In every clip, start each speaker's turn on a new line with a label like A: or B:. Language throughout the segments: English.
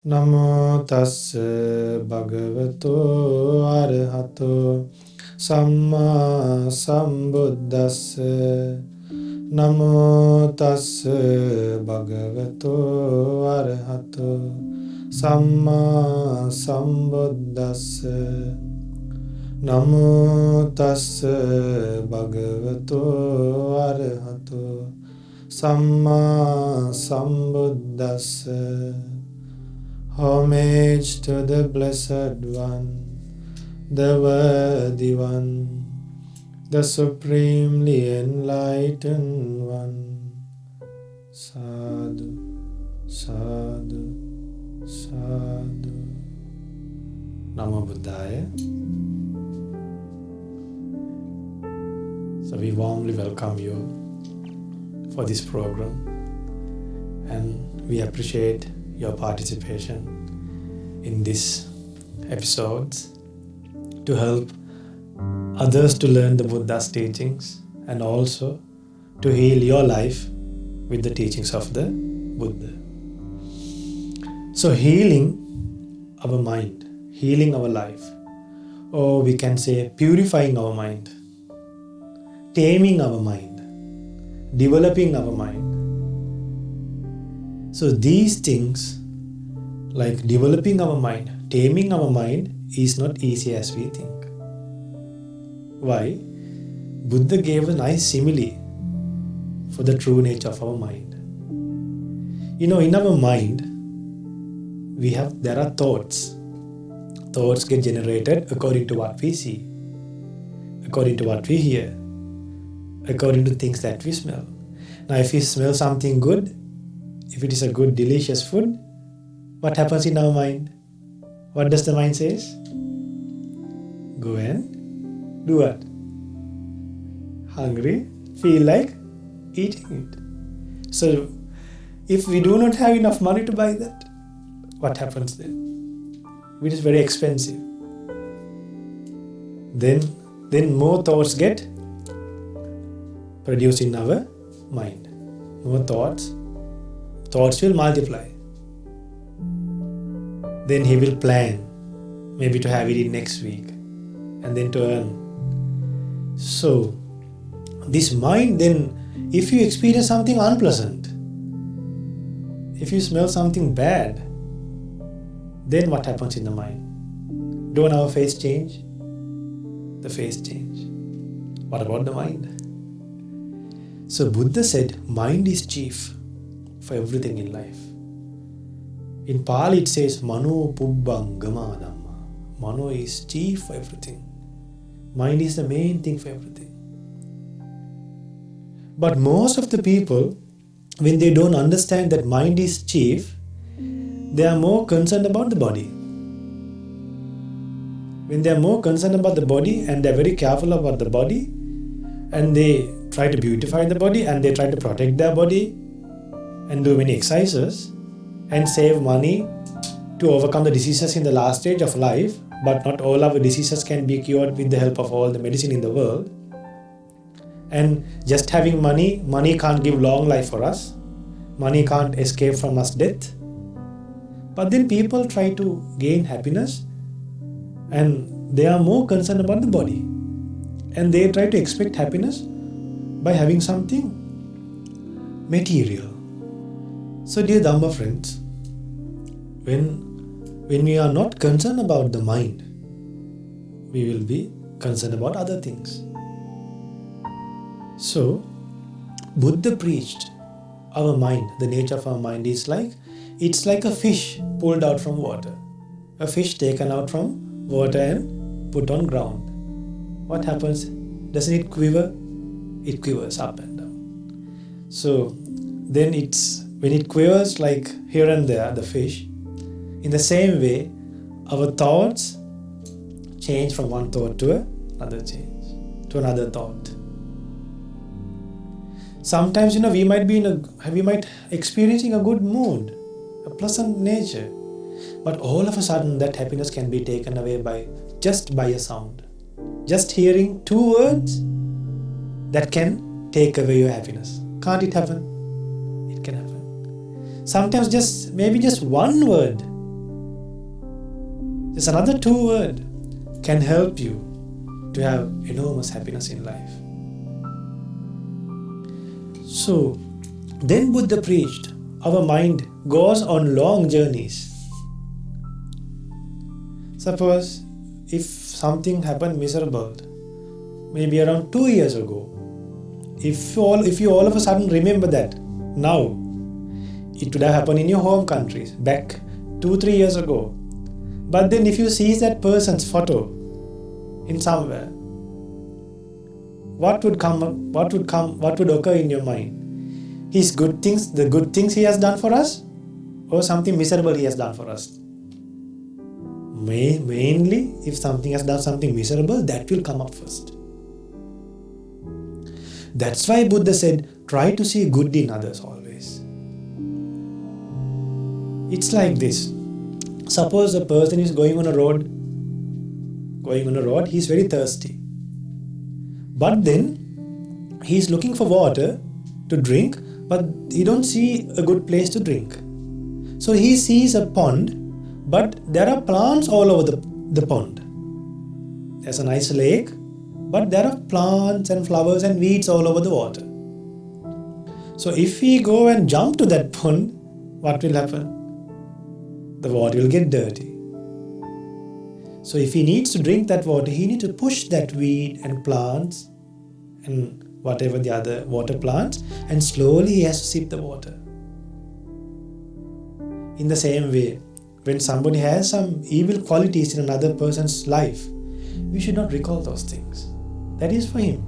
A: Namo tassa bhagavato arahato samma sambuddhassa. Namo tassa bhagavato arahato samma sambuddhassa. Namo tassa bhagavato arahato samma sambuddhassa. Homage to the Blessed One, the Worthy One, the Supremely Enlightened One. Sadhu, Sadhu, Sadhu. Namo Buddhaya. So we warmly welcome you for this program, and we appreciate your participation in this episodes to help others to learn the Buddha's teachings and also to heal your life with the teachings of the Buddha. So healing our mind, healing our life, or we can say purifying our mind, taming our mind, developing our mind. So these things, like developing our mind, taming our mind, is not easy as we think. Why? Buddha gave a nice simile for the true nature of our mind. You know, in our mind, there are thoughts. Thoughts get generated according to what we see, according to what we hear, according to things that we smell. Now, if we smell something good, if it is a good, delicious food, what happens in our mind? What does the mind say? Go and do what? Hungry, feel like eating it. So, if we do not have enough money to buy that, what happens then? It is very expensive. Then more thoughts get produced in our mind. More thoughts will multiply. Then he will plan maybe to have it in next week and then to earn. So this mind, then if you experience something unpleasant, if you smell something bad, then what happens in the mind? Don't our face change? The face change. What about the mind? So Buddha said mind is chief for everything in life. In Pali it says Mano pubbang gama dhamma. Mano is chief for everything. Mind is the main thing for everything. But most of the people, when they don't understand that mind is chief, they are more concerned about the body. When they are more concerned about the body and they are very careful about the body, and they try to beautify the body and they try to protect their body and do many exercises and save money to overcome the diseases in the last stage of life, but not all our diseases can be cured with the help of all the medicine in the world. And just having money can't give long life for us. Money can't escape from us death. But then people try to gain happiness and they are more concerned about the body. And they try to expect happiness by having something material. So dear Dhamma friends, when we are not concerned about the mind, we will be concerned about other things. So Buddha preached our mind, the nature of our mind is it's like a fish pulled out from water. A fish taken out from water and put on ground. What happens? Doesn't it quiver? It quivers up and down. So then when it quivers like here and there, the fish, in the same way, our thoughts change from one thought to another thought. Sometimes, we might experiencing a good mood, a pleasant nature, but all of a sudden that happiness can be taken away by a sound. Just hearing 2 words that can take away your happiness. Can't it happen? It can happen. Sometimes just one word Just another 2 words can help you to have enormous happiness in life. So, then Buddha preached, our mind goes on long journeys. Suppose if something happened miserable, maybe around 2 years ago, if you all of a sudden remember that now, it would have happened in your home countries back 2-3 years ago. But then if you see that person's photo in somewhere, what would occur in your mind? His good things, the good things he has done for us, or something miserable he has done for us? Mainly, if something has done something miserable, that will come up first. That's why Buddha said, try to see good in others always. It's like this. Suppose a person is going on a road, he is very thirsty. But then, he is looking for water to drink, but he don't see a good place to drink. So he sees a pond, but there are plants all over the pond. There's a nice lake, but there are plants and flowers and weeds all over the water. So if we go and jump to that pond, what will happen? The water will get dirty. So if he needs to drink that water, he needs to push that weed and plants and whatever the other water plants, and slowly he has to sip the water. In the same way, when somebody has some evil qualities in another person's life, we should not recall those things. That is for him.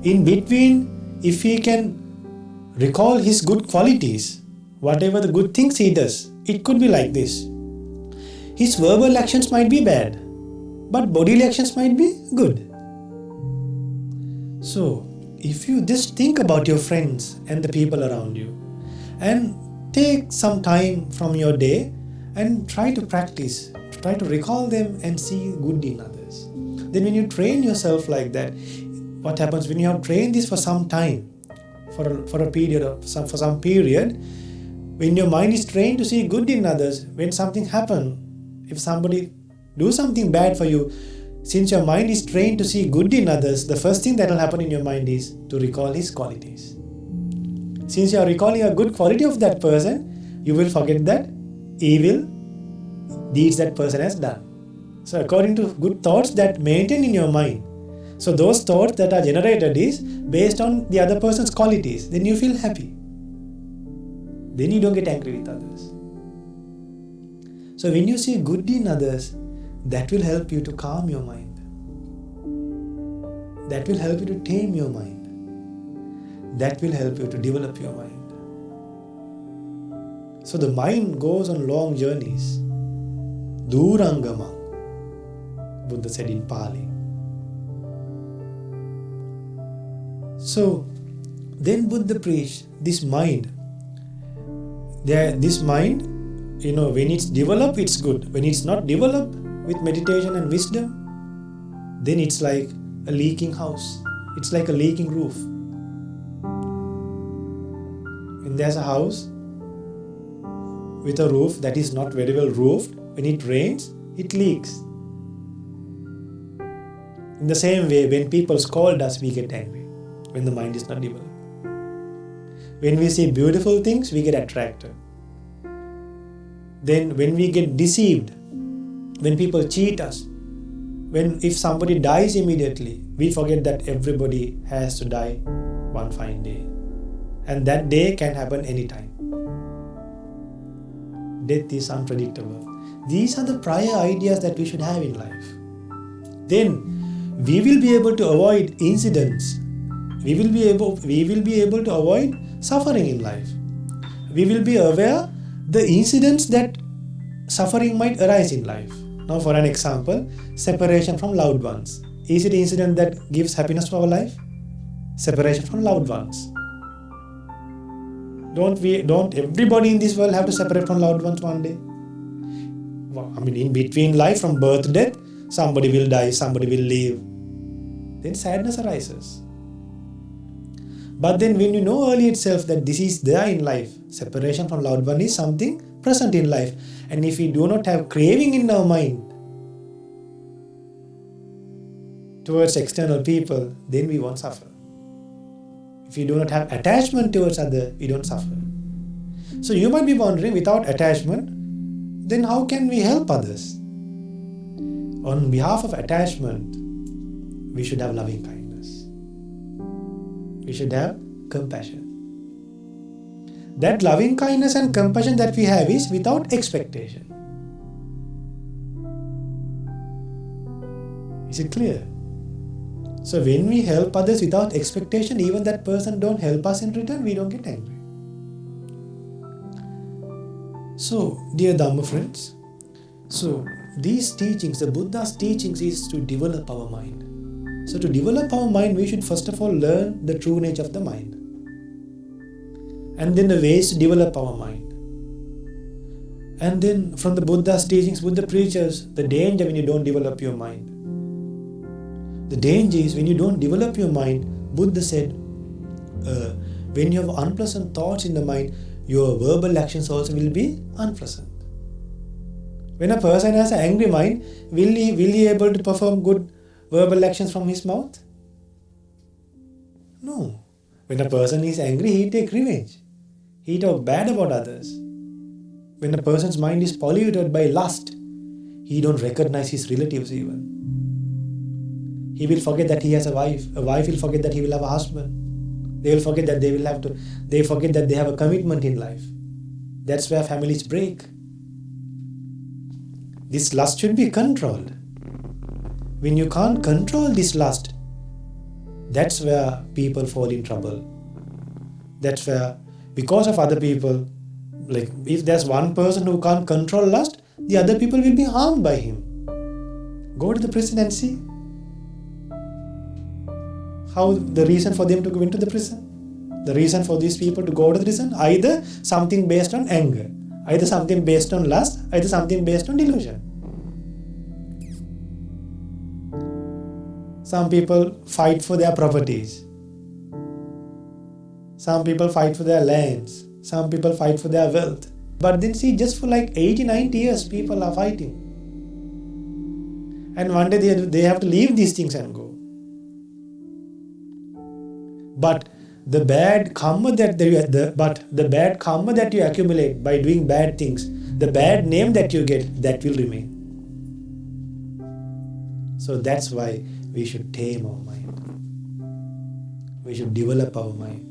A: In between, if he can recall his good qualities, whatever the good things he does, it could be like this. His verbal actions might be bad, but bodily actions might be good. So, if you just think about your friends and the people around you, and take some time from your day and try to practice, try to recall them and see good in others. Then when you train yourself like that, what happens when you have trained this for some time, for some period, when your mind is trained to see good in others, when something happens, if somebody do something bad for you, since your mind is trained to see good in others, the first thing that will happen in your mind is to recall his qualities. Since you are recalling a good quality of that person, you will forget that evil deeds that person has done. So according to good thoughts that maintain in your mind, so those thoughts that are generated is based on the other person's qualities, then you feel happy. Then you don't get angry with others. So when you see good in others, that will help you to calm your mind. That will help you to tame your mind. That will help you to develop your mind. So the mind goes on long journeys. Durangama, Buddha said in Pali. So then Buddha preached this mind. This mind, when it's developed, it's good. When it's not developed with meditation and wisdom, then it's like a leaking house. It's like a leaking roof. When there's a house with a roof that is not very well roofed, when it rains, it leaks. In the same way, when people scold us, we get angry. When the mind is not developed. When we see beautiful things, we get attracted. Then when we get deceived, when people cheat us, if somebody dies immediately, we forget that everybody has to die one fine day. And that day can happen anytime. Death is unpredictable. These are the prior ideas that we should have in life. Then we will be able to avoid incidents. We will be able to avoid suffering in life. We will be aware the incidents that suffering might arise in life. Now for an example, separation from loved ones. Is it an incident that gives happiness to our life? Separation from loved ones. Don't everybody in this world have to separate from loved ones one day? In between life, from birth to death, somebody will die, somebody will leave. Then sadness arises. But then when you know early itself that this is there in life, separation from loved one is something present in life. And if we do not have craving in our mind towards external people, then we won't suffer. If you do not have attachment towards others, we don't suffer. So you might be wondering, without attachment, then how can we help others? On behalf of attachment, we should have loving kindness. We should have compassion. That loving kindness and compassion that we have is without expectation. Is it clear? So when we help others without expectation, even that person don't help us in return, we don't get angry. So, dear Dharma friends, so these teachings, the Buddha's teachings is to develop our mind. So to develop our mind, we should first of all learn the true nature of the mind. And then the ways to develop our mind. And then from the Buddha's teachings, Buddha preaches the danger when you don't develop your mind. The danger is when you don't develop your mind, Buddha said, when you have unpleasant thoughts in the mind, your verbal actions also will be unpleasant. When a person has an angry mind, will he be able to perform good verbal actions from his mouth? No. When a person is angry, he takes revenge. He talks bad about others. When a person's mind is polluted by lust, he don't recognize his relatives even. He will forget that he has a wife. A wife will forget that he will have a husband. They will forget that they forget that they have a commitment in life. That's where families break. This lust should be controlled. When you can't control this lust, that's where people fall in trouble. That's where, because of other people, like if there's one person who can't control lust, the other people will be harmed by him. Go to the prison and see how the reason for them to go into the prison. The reason for these people to go to the prison, either something based on anger, either something based on lust, either something based on delusion. Some people fight for their properties. Some people fight for their lands. Some people fight for their wealth. But then see, just for like 80-90 years, people are fighting. And one day they have to leave these things and go. But the bad karma that you accumulate by doing bad things, the bad name that you get, that will remain. So that's why we should tame our mind. We should develop our mind.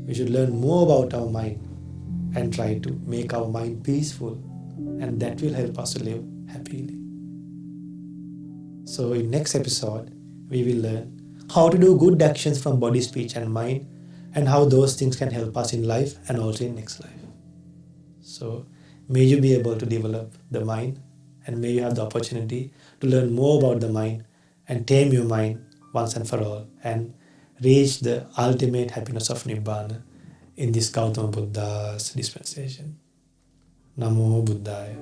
A: We should learn more about our mind and try to make our mind peaceful, and that will help us to live happily. So in next episode, we will learn how to do good actions from body, speech and mind, and how those things can help us in life and also in next life. So may you be able to develop the mind, and may you have the opportunity to learn more about the mind and tame your mind once and for all, and reach the ultimate happiness of Nibbana in this Gautama Buddha's dispensation. Namo Buddhaya.